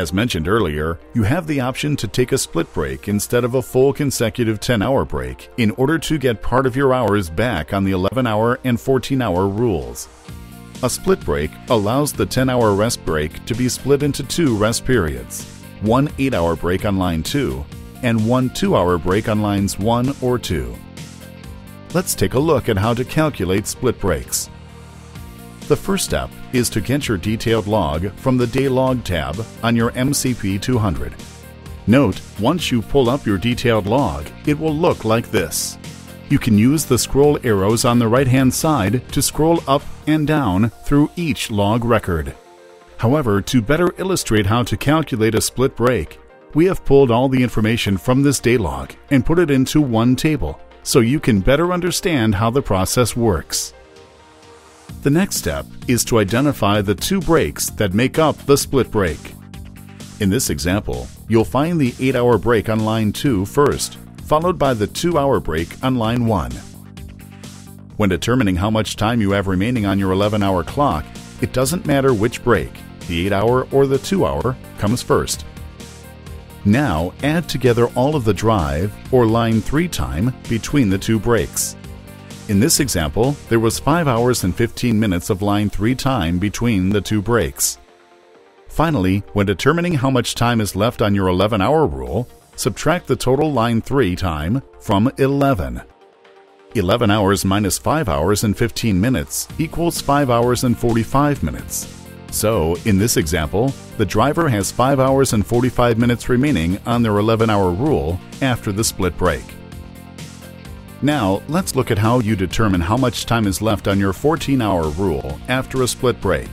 As mentioned earlier, you have the option to take a split break instead of a full consecutive 10-hour break in order to get part of your hours back on the 11-hour and 14-hour rules. A split break allows the 10-hour rest break to be split into 2 rest periods, one 8-hour break on line 2 and one 2-hour break on lines 1 or 2. Let's take a look at how to calculate split breaks. The first step is to get your detailed log from the Day Log tab on your MCP 200. Note, once you pull up your detailed log, it will look like this. You can use the scroll arrows on the right-hand side to scroll up and down through each log record. However, to better illustrate how to calculate a split break, we have pulled all the information from this day log and put it into one table so you can better understand how the process works. The next step is to identify the 2 breaks that make up the split break. In this example, you'll find the 8-hour break on line 2 first, followed by the 2-hour break on line 1. When determining how much time you have remaining on your 11-hour clock, it doesn't matter which break, the 8-hour or the 2-hour, comes first. Now add together all of the drive or line 3 time between the 2 breaks. In this example, there was 5 hours and 15 minutes of line 3 time between the 2 breaks. Finally, when determining how much time is left on your 11-hour rule, subtract the total line 3 time from 11. 11 hours minus 5 hours and 15 minutes equals 5 hours and 45 minutes. So, in this example, the driver has 5 hours and 45 minutes remaining on their 11-hour rule after the split break. Now, let's look at how you determine how much time is left on your 14-hour rule after a split break.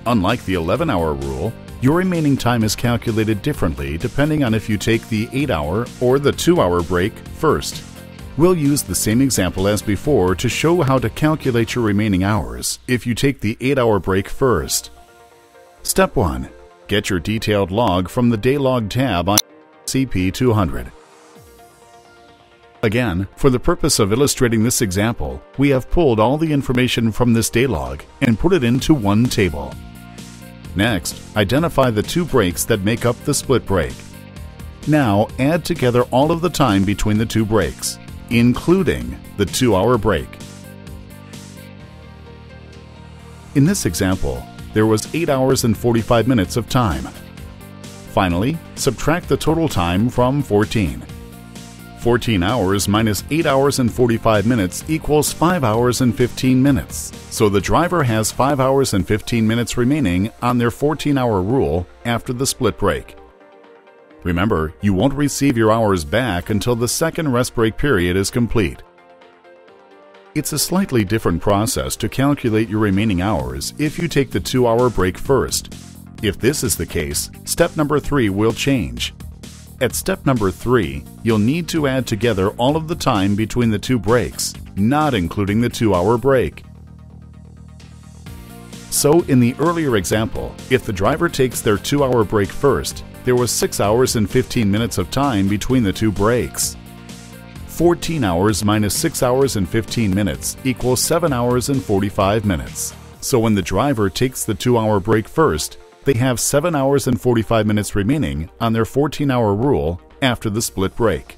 Unlike the 11-hour rule, your remaining time is calculated differently depending on if you take the 8-hour or the 2-hour break first. We'll use the same example as before to show how to calculate your remaining hours if you take the 8-hour break first. Step 1. Get your detailed log from the Day Log tab on MCP 200. Again, for the purpose of illustrating this example, we have pulled all the information from this day log and put it into one table. Next, identify the 2 breaks that make up the split break. Now, add together all of the time between the 2 breaks, including the 2-hour break. In this example, there was 8 hours and 45 minutes of time. Finally, subtract the total time from 14. 14 hours minus 8 hours and 45 minutes equals 5 hours and 15 minutes. So the driver has 5 hours and 15 minutes remaining on their 14-hour rule after the split break. Remember, you won't receive your hours back until the second rest break period is complete. It's a slightly different process to calculate your remaining hours if you take the 2-hour break first. If this is the case, step number 3 will change. At step number 3, you'll need to add together all of the time between the 2 breaks, not including the 2-hour break. So in the earlier example, if the driver takes their 2-hour break first, there was 6 hours and 15 minutes of time between the 2 breaks. 14 hours minus 6 hours and 15 minutes equals 7 hours and 45 minutes. So when the driver takes the 2-hour break first, they have 7 hours and 45 minutes remaining on their 14-hour rule after the split break.